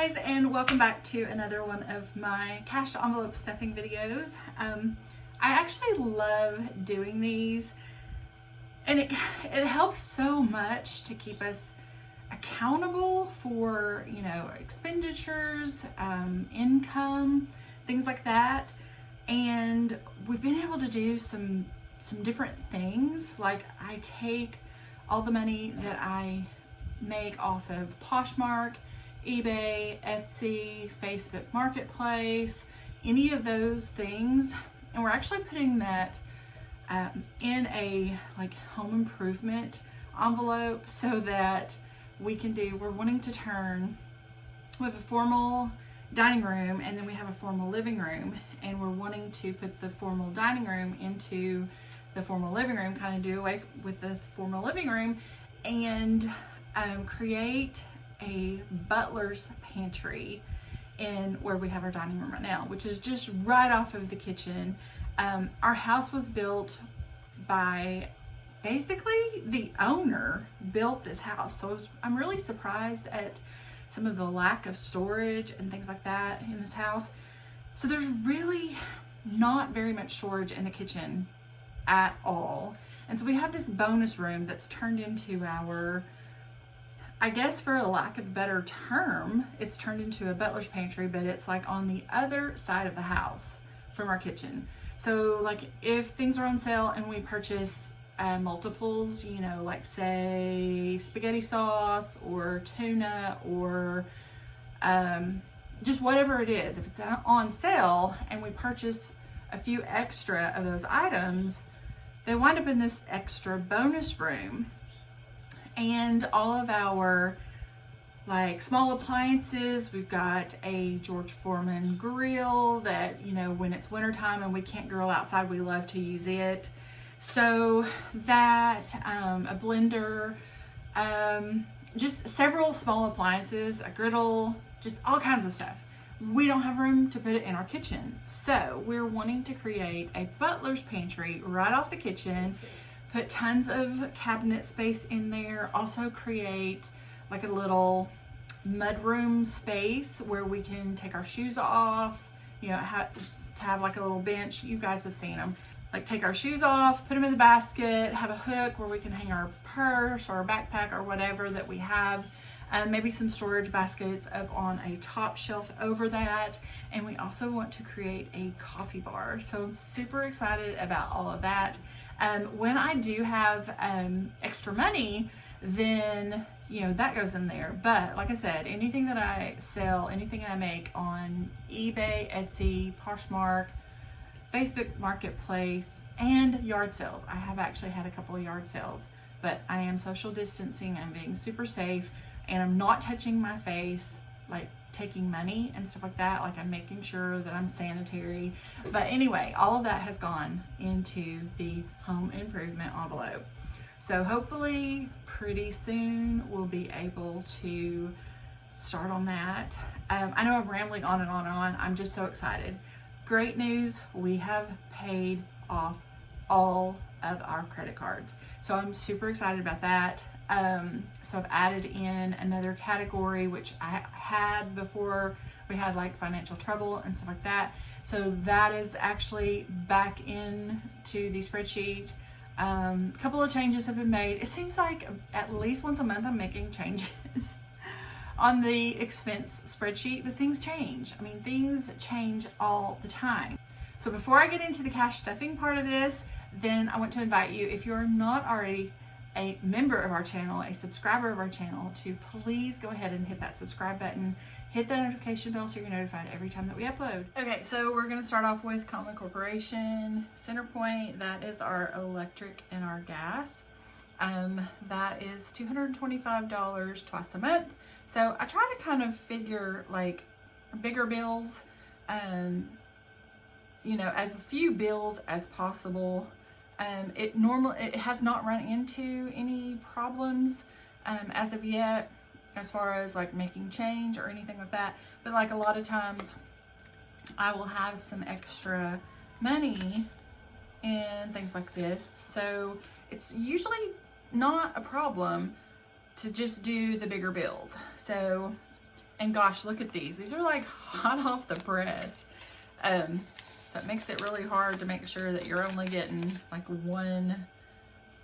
guys, and welcome back to another one of my cash envelope stuffing videos. I actually love doing these, and it helps so much to keep us accountable for, you know, expenditures, income, things like that. And we've been able to do some different things. Like, I take all the money that I make off of Poshmark, eBay, Etsy, Facebook Marketplace, any of those things, and we're actually putting that in a like home improvement envelope so that we're wanting to turn with a formal dining room, and then we have a formal living room, and we're wanting to put the formal dining room into the formal living room, kind of do away with the formal living room, and create a butler's pantry in where we have our dining room right now, which is just right off of the kitchen. Our house was built by, basically the owner built this house, so I'm really surprised at some of the lack of storage and things like that in this house. So there's really not very much storage in the kitchen at all, and so we have this bonus room that's turned into our, I guess for a lack of a better term, it's turned into a butler's pantry, but it's like on the other side of the house from our kitchen. So like if things are on sale and we purchase multiples, you know, like say spaghetti sauce or tuna or just whatever it is, if it's on sale and we purchase a few extra of those items, they wind up in this extra bonus room. And all of our like small appliances, we've got a George Foreman grill that, you know, when it's wintertime and we can't grill outside, we love to use it. So that, a blender, just several small appliances, a griddle, just all kinds of stuff. We don't have room to put it in our kitchen. So we're wanting to create a butler's pantry right off the kitchen, put tons of cabinet space in there, also create like a little mudroom space where we can take our shoes off, you know, to have like a little bench. You guys have seen them. Like take our shoes off, put them in the basket, have a hook where we can hang our purse or our backpack or whatever that we have. Maybe some storage baskets up on a top shelf over that. And we also want to create a coffee bar. So I'm super excited about all of that. When I do have extra money, then, you know, that goes in there. But like I said, anything that I sell, anything I make on eBay, Etsy, Poshmark, Facebook Marketplace, and yard sales. I have actually had a couple of yard sales, but I am social distancing. I'm being super safe, and I'm not touching my face, like taking money and stuff like that. Like I'm making sure that I'm sanitary. But anyway, all of that has gone into the home improvement envelope. So hopefully pretty soon we'll be able to start on that. I know I'm rambling on and on and on. I'm just so excited. Great news, we have paid off all of our credit cards. So I'm super excited about that. So I've added in another category, which I had before we had like financial trouble and stuff like that. So that is actually back into the spreadsheet. A couple of changes have been made. It seems like at least once a month I'm making changes on the expense spreadsheet, but things change. I mean, things change all the time. So before I get into the cash stuffing part of this, then I want to invite you, if you're not already a member of our channel, a subscriber of our channel, to please go ahead and hit that subscribe button, hit the notification bell so you're notified every time that we upload. Okay, so we're gonna start off with Conway Corporation, Centerpoint. That is our electric and our gas. That is $225 twice a month. So I try to kind of figure like bigger bills, you know, as few bills as possible. It has not run into any problems as of yet, as far as like making change or anything like that. But like a lot of times I will have some extra money and things like this. So it's usually not a problem to just do the bigger bills. So And gosh, look at these. These are like hot off the press. So it makes it really hard to make sure that you're only getting like one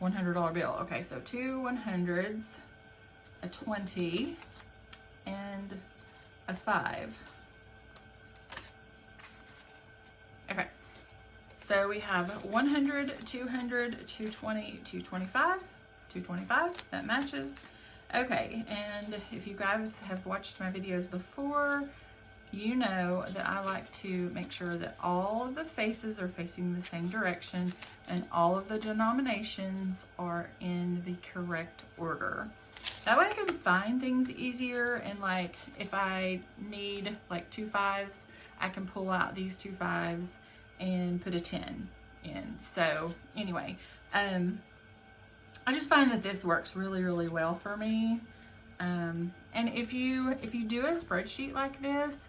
$100 bill. Okay, so 2 100s, a 20, and a 5. Okay, so we have 100, 200, 220, 225, 225. That matches. Okay, and if you guys have watched my videos before, you know that I like to make sure that all of the faces are facing the same direction and all of the denominations are in the correct order. That way I can find things easier, and like if I need like 2 5s, I can pull out these 2 5s and put a 10 in. So anyway, I just find that this works really, really well for me. And if you do a spreadsheet like this,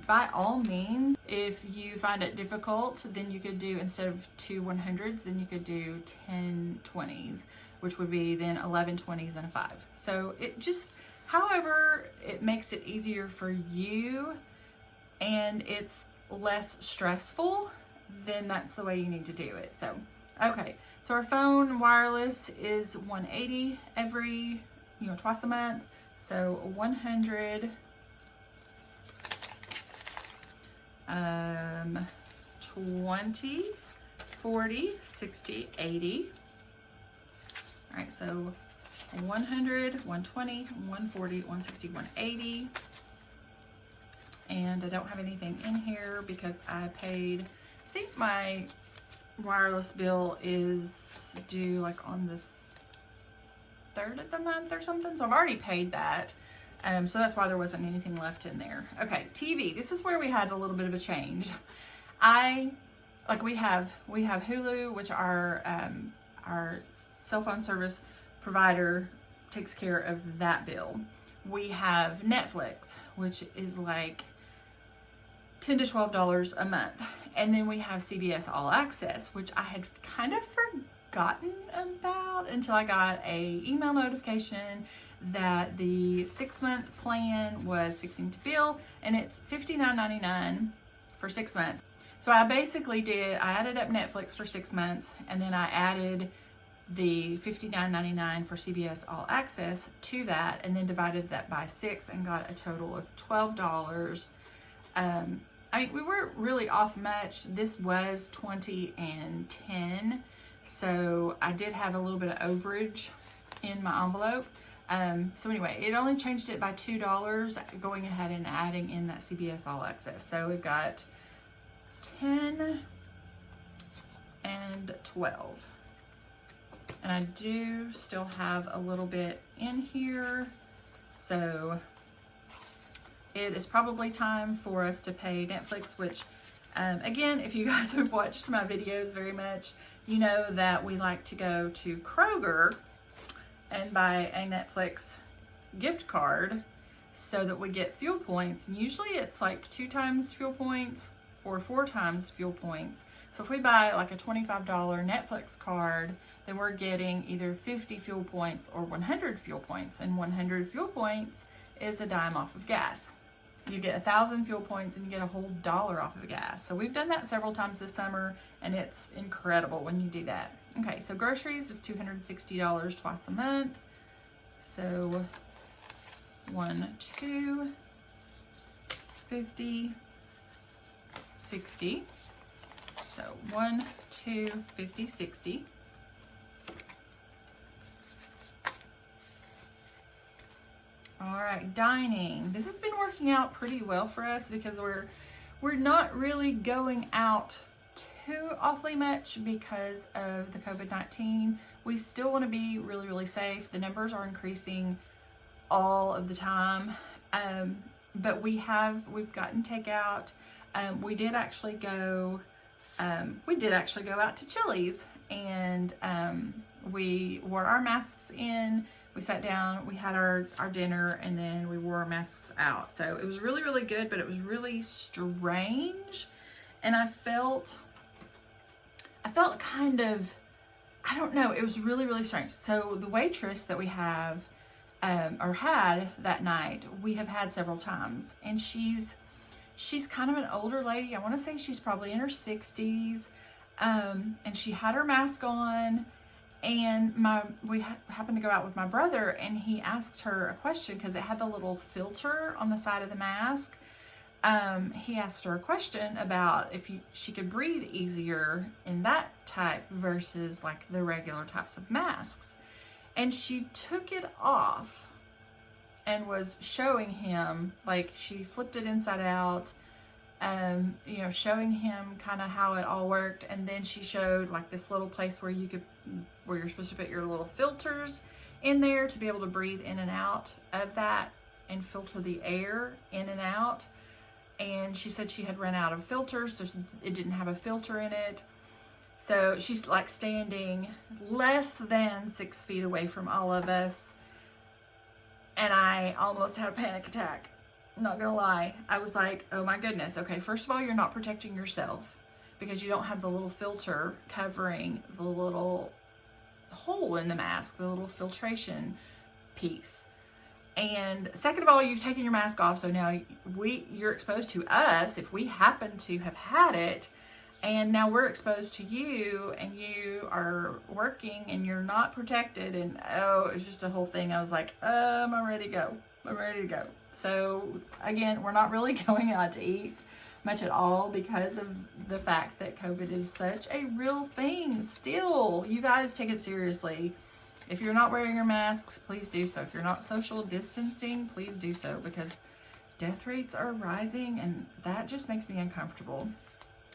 by all means, if you find it difficult, then you could do, instead of 2 100s, then you could do 10 20s, which would be then 11 20s and a 5. So it just, however it makes it easier for you and it's less stressful, then that's the way you need to do it. So, okay. So our phone wireless is $180 every, twice a month. So 100, 20, 40, 60, 80. All right, so 100, 120, 140, 160, 180. And I don't have anything in here because I paid, I think my wireless bill is due like on the 3rd of the month or something, so I've already paid that, so that's why there wasn't anything left in there. Okay, TV. This is where we had a little bit of a change. We have Hulu, which our cell phone service provider takes care of that bill. We have Netflix, which is like $10 to $12 a month. And then we have CBS All Access, which I had kind of forgotten about until I got a email notification that the 6-month plan was fixing to bill, and it's $59.99 for 6 months. So I basically I added up Netflix for 6 months, and then I added the $59.99 for CBS All Access to that, and then divided that by 6 and got a total of $12. I mean, we weren't really off much. This was 20 and 10, so I did have a little bit of overage in my envelope. So anyway, it only changed it by $2, going ahead and adding in that CBS All Access. So we've got 10 and 12. And I do still have a little bit in here, so it is probably time for us to pay Netflix, which, again, if you guys have watched my videos very much, you know that we like to go to Kroger and buy a Netflix gift card so that we get fuel points. And usually it's like 2 times fuel points or 4 times fuel points. So if we buy like a $25 Netflix card, then we're getting either 50 fuel points or 100 fuel points. And 100 fuel points is a dime off of gas. You get 1,000 fuel points and you get a whole $1 off of the gas. So we've done that several times this summer, and it's incredible when you do that. Okay, so groceries is $260 twice a month. So 1, 2, 50, 60. So 1, 2, 50, 60. All right, dining. This has been working out pretty well for us because we're not really going out too awfully much because of the COVID-19. We still want to be really, really safe. The numbers are increasing all of the time, but we've gotten takeout. We did actually go out to Chili's, and we wore our masks in. We sat down, we had our dinner, and then we wore our masks out. So it was really, really good, but it was really strange. And I felt kind of, I don't know, it was really, really strange. So the waitress that we have, or had that night, we have had several times. And she's kind of an older lady. I want to say she's probably in her 60s. And she had her mask on, and we happened to go out with my brother, and he asked her a question because it had the little filter on the side of the mask. He asked her a question about if she could breathe easier in that type versus like the regular types of masks. And she took it off and was showing him, like she flipped it inside out, you know, showing him kind of how it all worked. And then she showed like this little place where you're supposed to put your little filters in there to be able to breathe in and out of that and filter the air in and out. And she said she had run out of filters, so it didn't have a filter in it. So she's like standing less than 6 feet away from all of us. And I almost had a panic attack. I'm not gonna lie. I was like, oh my goodness. Okay, first of all, you're not protecting yourself because you don't have the little filter covering the little hole in the mask, the little filtration piece. And second of all, you've taken your mask off, so now you're exposed to us if we happen to have had it, and now we're exposed to you, and you are working and you're not protected, and oh, it was just a whole thing. I was like, I'm ready to go. I'm ready to go. So again, we're not really going out to eat much at all because of the fact that COVID is such a real thing still. You guys take it seriously. If you're not wearing your masks, please do so. If you're not social distancing, please do so, because death rates are rising and that just makes me uncomfortable.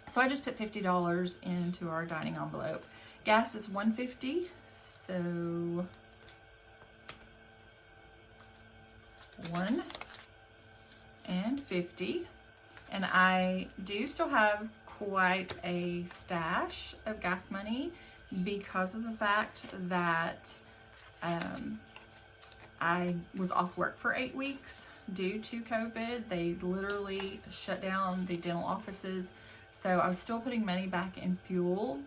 So I just put $50 into our dining envelope. Gas is $1.50, so $1.50. And I do still have quite a stash of gas money because of the fact that I was off work for 8 weeks due to COVID. They literally shut down the dental offices. So I was still putting money back in fuel.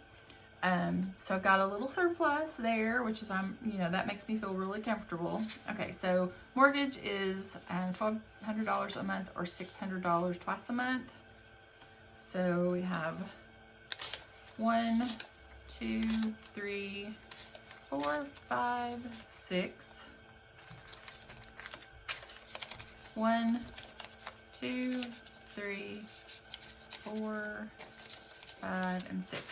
So I've got a little surplus there, which is, that makes me feel really comfortable. Okay, so mortgage is $1,200 a month or $600 twice a month. So we have 1, 2, 3, 4, 5, 6. 1, 2, 3, 4, 5, and 6.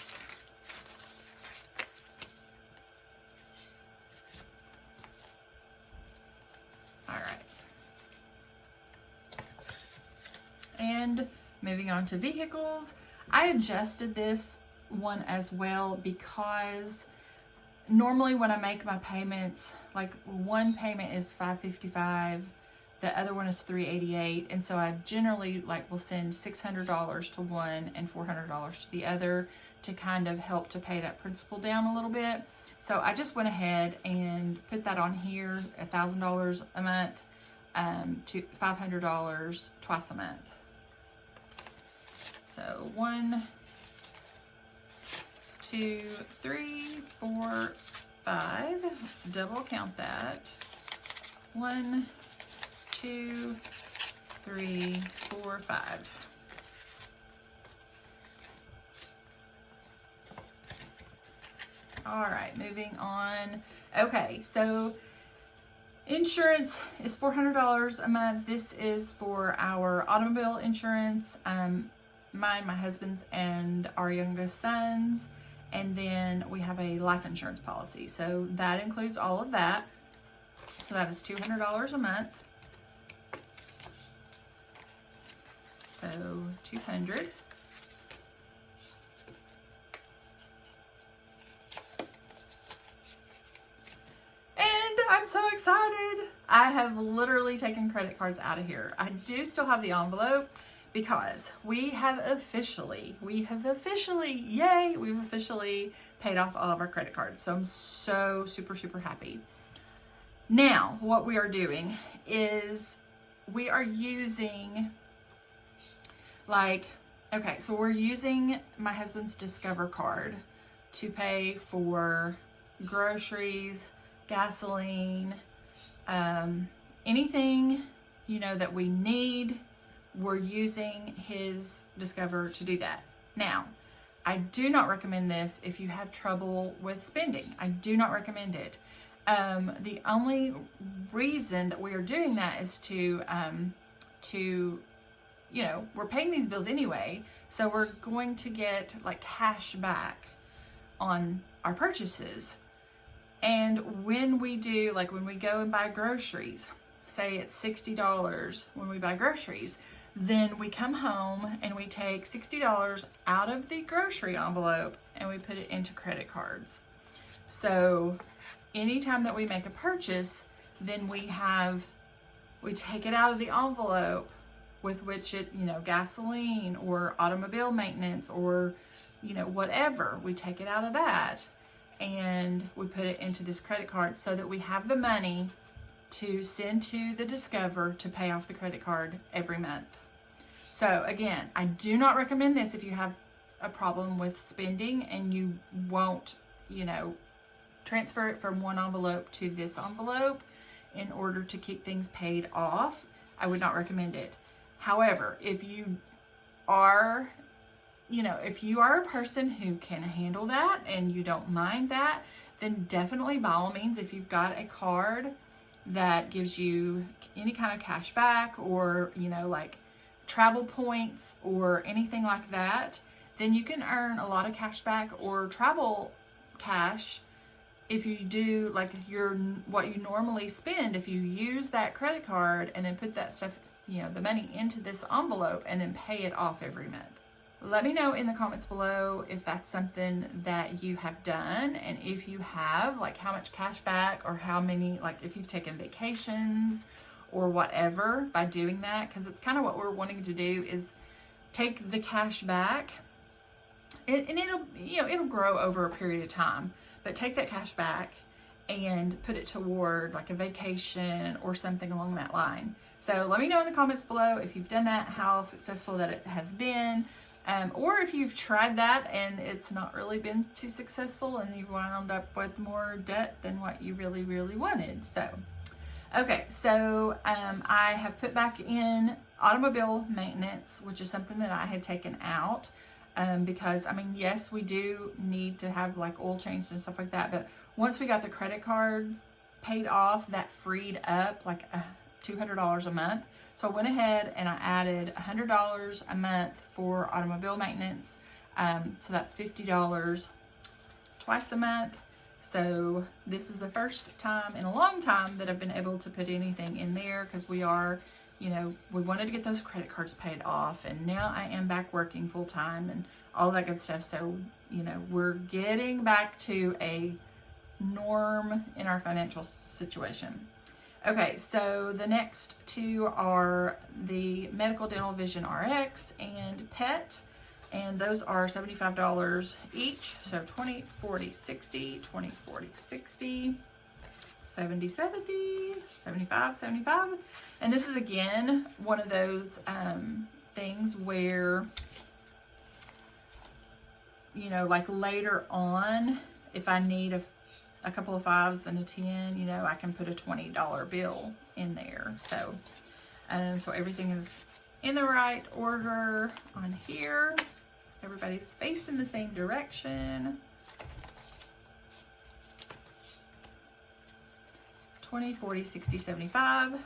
All right. And moving on to vehicles, I adjusted this one as well because normally when I make my payments, like one payment is $555, the other one is $388, and so I generally will send $600 to one and $400 to the other to kind of help to pay that principal down a little bit. So I just went ahead and put that on here, $1,000 a month to $500 twice a month. So 1, 2, 3, 4, 5. Let's double count that. 1, 2, 3, 4, 5. All right, moving on. Okay, so insurance is $400 a month. This is for our automobile insurance, mine, my husband's, and our youngest son's. And then we have a life insurance policy. So that includes all of that. So that is $200 a month. So 200. And I'm so excited. I have literally taken credit cards out of here. I do still have the envelope because we have officially, yay, we've officially paid off all of our credit cards. So I'm so super happy. Now, what we are doing is we are using so we're using my husband's Discover card to pay for groceries, gasoline, anything, you know, that we need, we're using his Discover to do that. Now, I do not recommend this if you have trouble with spending. I do not recommend it. The only reason that we are doing that is to, you know, we're paying these bills anyway, so we're going to get like cash back on our purchases. And when we do, like when we go and buy groceries, say it's $60 when we buy groceries, then we come home and we take $60 out of the grocery envelope and we put it into credit cards. So anytime that we make a purchase, then we take it out of the envelope with which it, you know, gasoline or automobile maintenance or, you know, whatever, we take it out of that and we put it into this credit card so that we have the money to send to the Discover to pay off the credit card every month. So again, I do not recommend this if you have a problem with spending and you won't, you know, transfer it from one envelope to this envelope in order to keep things paid off. I would not recommend it. However, if you are, you know, if you are a person who can handle that and you don't mind that, then definitely by all means, if you've got a card that gives you any kind of cash back or, you know, like travel points or anything like that, then you can earn a lot of cash back or travel cash if you do like what you normally spend. If you use that credit card and then put that stuff, you know, the money into this envelope and then pay it off every month. Let me know in the comments below if that's something that you have done, and if you have, like how much cash back or how many, like if you've taken vacations or whatever by doing that, because it's kind of what we're wanting to do is take the cash back and it'll, you know, it'll grow over a period of time, but take that cash back and put it toward like a vacation or something along that line. So let me know in the comments below if you've done that, how successful that it has been, or if you've tried that and it's not really been too successful and you've wound up with more debt than what you really, really wanted. So, okay, so I have put back in automobile maintenance, which is something that I had taken out because, I mean, yes, we do need to have like oil changed and stuff like that, but once we got the credit cards paid off, that freed up like $200 a month. So I went ahead and I added $100 a month for automobile maintenance. So that's $50 twice a month. So this is the first time in a long time that I've been able to put anything in there because we are, you know, we wanted to get those credit cards paid off, and now I am back working full time and all that good stuff. So, you know, we're getting back to a norm in our financial situation. Okay, so the next two are the medical, dental, vision, RX, and pet, and those are $75 each. So 20, 40, 60, 20, 40, 60, 70, 70, 75, 75. And this is again one of those things where, you know, like later on, if I need a couple of 5s and a 10, you know, I can put a $20 bill in there. So, so everything is in the right order on here. Everybody's facing the same direction. 20, 40, 60, 75.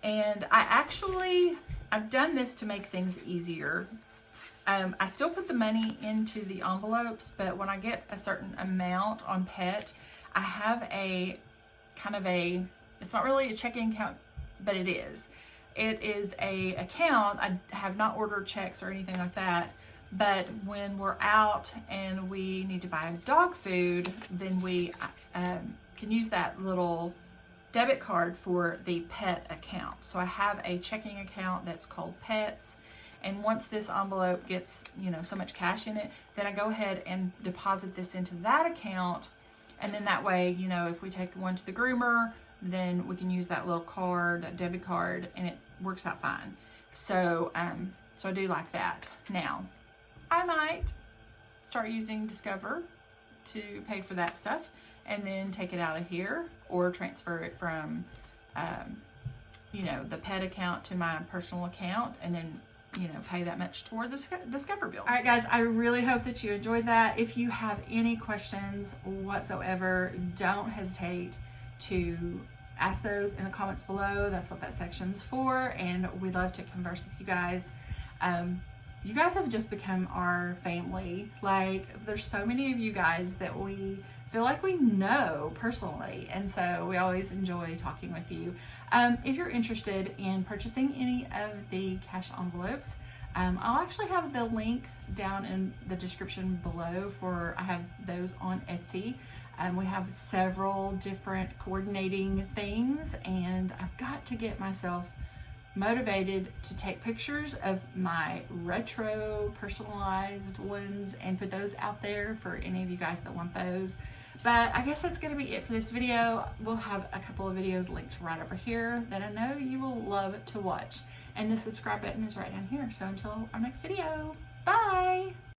And I've done this to make things easier. I still put the money into the envelopes, but when I get a certain amount on pet, I have a kind of it's not really a checking account, but it is. It is a account. I have not ordered checks or anything like that, but when we're out and we need to buy dog food, then we can use that little debit card for the pet account. So I have a checking account that's called Pets. And once this envelope gets, you know, so much cash in it, then I go ahead and deposit this into that account. And then that way, you know, if we take one to the groomer, then we can use that little card, that debit card, and it works out fine. So, so I do like that. Now, I might start using Discover to pay for that stuff and then take it out of here. or transfer it from, you know, the pet account to my personal account, and then, you know, pay that much toward the Discover bill. All right, guys, I really hope that you enjoyed that. If you have any questions whatsoever, don't hesitate to ask those in the comments below. That's what that section's for, and we love to converse with you guys. You guys have just become our family. Like, there's so many of you guys that we feel like we know personally, and so we always enjoy talking with you. If you're interested in purchasing any of the cash envelopes, I'll actually have the link down in the description below I have those on Etsy. We have several different coordinating things, and I've got to get myself motivated to take pictures of my retro personalized ones and put those out there for any of you guys that want those. But I guess that's going to be it for this video. We'll have a couple of videos linked right over here that I know you will love to watch. And the subscribe button is right down here. So until our next video, bye!